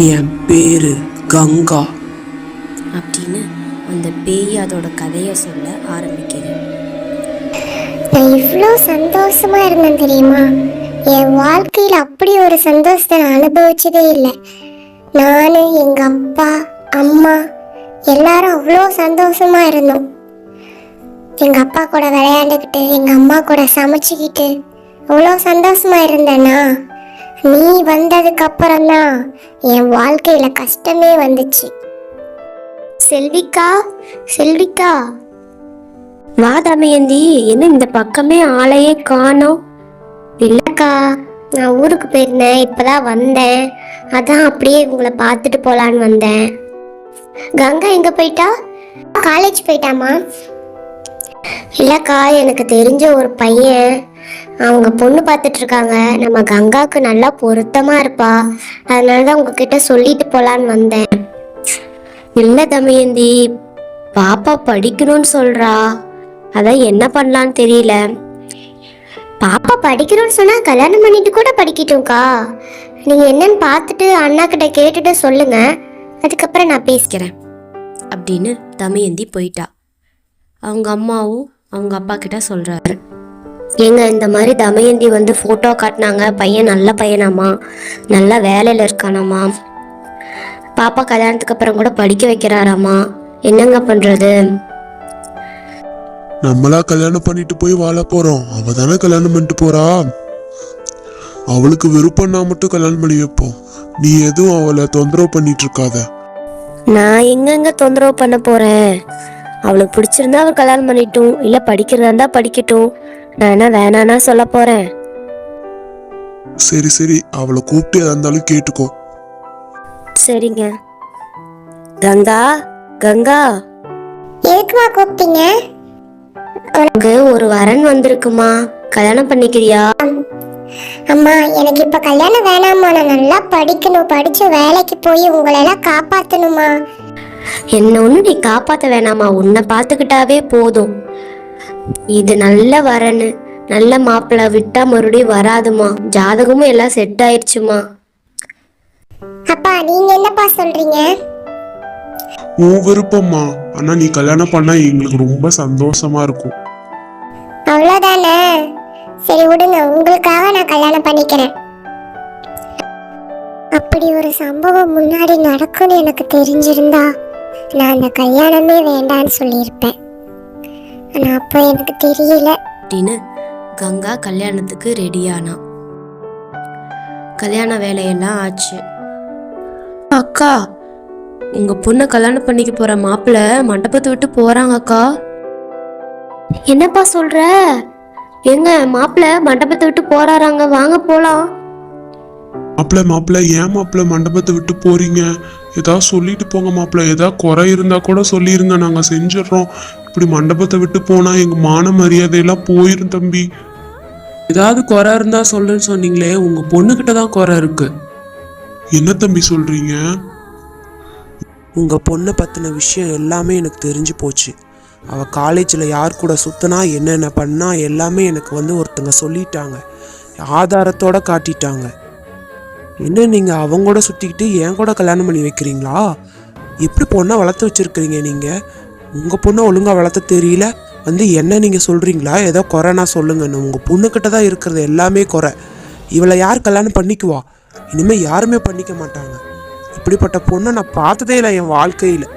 என் பேரு கங்கா அப்படின்னு அந்த பேய் அதோட கதையை சொல்ல ஆரம்பிக்குது. நான் இவ்வளோ சந்தோஷமா இருந்தேன் தெரியுமா? என் வாழ்க்கையில் அப்படி ஒரு சந்தோஷத்தை நான் அனுபவிச்சதே இல்லை. நான் எங்க அப்பா அம்மா எல்லாரும் அவ்வளோ சந்தோஷமா இருந்தோம். எங்க அப்பா கூட விளையாண்டுக்கிட்டு எங்க அம்மா கூட சமைச்சுக்கிட்டு அவ்வளோ சந்தோஷமா இருந்தேன்னா, நீ வந்ததுக்கு அப்புறம்தான் என் வாழ்க்கையில கஷ்டமே வந்துச்சு. செல்விக்கா வா தமயந்தி, என்ன இந்த பக்கமே ஆளையே காணோம்? இல்லக்கா, நான் ஊருக்கு போயிருந்தேன், இப்பதான் வந்தேன். அதான் அப்படியே உங்களை பார்த்துட்டு போலான்னு வந்தேன். கங்கா எங்க போயிட்டா? காலேஜ் போயிட்டாமா? இல்லக்கா, எனக்கு தெரிஞ்ச ஒரு பையன் அவங்க பொண்ணு பார்த்துட்டு இருக்காங்க. நம்ம கங்காவுக்கு நல்லா பொருத்தமா இருப்பா, அதனாலதான் உங்ககிட்ட சொல்லிட்டு போலான்னு வந்தேன். இல்ல தமயந்தி, பாப்பா படிக்கணும்னு சொல்றா, அதான் என்ன பண்ணலான்னு தெரியல. பாப்பா படிக்கணும்னு சொன்னா கல்யாணம் பண்ணிட்டு கூட படிக்கட்டும்க்கா. நீங்க என்னன்னு பார்த்துட்டு அண்ணா கிட்ட கேட்டுட்டு சொல்லுங்க, அதுக்கப்புறம் நான் பேசிக்கிறேன் அப்படின்னு தமயந்தி போயிட்டா. அவங்க அம்மாவும் அவங்க அப்பா கிட்ட சொல்றாரு, ஏங்க இந்த மாதிரி தமயந்தி வந்து ஃபோட்டோ காட்டினாங்க, பையன் நல்ல பையனாமா, நல்ல வேலையில் இருக்கானாமா, பாப்பா கல்யாணத்துக்கு அப்புறம் கூட படிக்க வைக்கிறாராமா, என்னங்க பண்றது? நம்மளா கல்யாணம் பண்ணிட்டு போய் வாழ போறோம், அவ தானே கல்யாணம் பண்ணிட்டு போறா. அவளுக்கு விருப்பம்னா மட்டும் கல்யாணம் பண்ணி வைப்போம். நீ எதுவும் அவளை தொந்தரவு பண்ணிட்டு இருக்காத. நான் எங்கெங்க தொந்தரவு பண்ண போறேன்? அவளுக்கு பிடிச்சிருந்தா அவள் கல்யாணம் பண்ணிட்டும், இல்ல படிக்கிறதா இருந்தா படிக்கட்டும். நான் என்ன வேணான்னா சொல்ல போறேன்? சரி சரி, அவளை கூப்பிட்டு எதா இருந்தாலும் கேட்டுக்கோ. சரிங்க. கங்கா கங்கா, எதுக்குமா கூப்பிட்டீங்க? உனக்கு ஒரு வரன் வந்திருக்குமா, கல்யாணம் பண்ணிக்கிறியா? அம்மா, எனக்கு இப்ப கல்யாணம் வேணாம்மா. நான் நல்லா படிக்கணும், படிச்சு வேலைக்கு போய் உங்களை எல்லாம் காப்பாத்தணுமா. என்ன ஒண்ணு நீ காப்பாத்த வேணாமா, உன்னை பார்த்துக்கிட்டாவே போதும். இது நல்ல வரன், நல்ல மாப்பிள்ளை, விட்டா மறுபடியும் வராதுமா, ஜாதகமும் எல்லாம் செட் ஆயிடுச்சுமா. அப்பா, நீங்க என்னப்பா சொல்றீங்க? உன் விருப்பம்மா, ஆனா நீ கல்யாணம் பண்ணா எங்களுக்கு ரொம்ப சந்தோஷமா இருக்கும். அவ்வளவுதானே? சரி விடுங்க, உங்களுக்காக நான் கல்யாணம் பண்ணிக்கிறேன். அப்படி ஒரு சம்பவம் முன்னாடி நடக்கும்னு எனக்கு தெரிஞ்சிருந்தா நான் அந்த கல்யாணமே வேண்டான்னு சொல்லியிருப்பேன். ஆனா அப்போ எனக்கு தெரியல. அப்படின்னு கங்கா கல்யாணத்துக்கு ரெடியானா. கல்யாண வேலையெல்லாம் ஆச்சு. அக்கா, உங்க பொண்ணை கல்யாணம் பண்ணிக்க போற மாப்பிள்ளை மண்டபத்தை விட்டு போறாங்க அக்கா. என்னப்பா சொல்ற? எங்க மாப்பிள்ளை மண்டபத்தை விட்டு போறாராங்க, வாங்க போலாம். மாப்பிள்ள ஏன் மாப்பிள்ள மண்டபத்தை விட்டு போறீங்க? ஏதாவது சொல்லிட்டு போங்க மாப்பிள்ள. ஏதாவது குறை இருந்தா கூட சொல்லிருங்க, நாங்க செஞ்சிடறோம். இப்படி மண்டபத்தை விட்டு போனா எங்க மான மரியாதையெல்லாம் போயிரும் தம்பி. ஏதாவது குறை இருந்தா சொல்லுன்னு சொன்னீங்களே, உங்க பொண்ணுகிட்ட தான் குறை இருக்கு. என்ன தம்பி சொல்றீங்க? உங்க பொண்ணை பத்தின விஷயம் எல்லாமே எனக்கு தெரிஞ்சு போச்சு. அவ காலேஜில் யார் கூட சுத்தினா என்னென்ன பண்ணா எல்லாமே எனக்கு ஒருத்தங்க சொல்லிட்டாங்க, ஆதாரத்தோட காட்டிட்டாங்க. என்ன நீங்க அவங்க கூட சுத்திக்கிட்டு என் கூட கல்யாணம் பண்ணி வைக்கிறீங்களா? எப்படி பொண்ணை வளர்த்து வச்சிருக்கிறீங்க நீங்க? உங்க பொண்ணை ஒழுங்கா வளர்த்த தெரியல, என்ன நீங்க சொல்றீங்களா? ஏதோ குறைனா சொல்லுங்கன்னு. உங்க பொண்ணுக்கிட்ட தான் இருக்கிறது எல்லாமே குறை. இவளை யார் கல்யாணம் பண்ணிக்குவா? இனிமே யாருமே பண்ணிக்க மாட்டாங்க. இப்படிப்பட்ட பொண்ணை நான் பார்த்ததே இல்லை என் வாழ்க்கையில.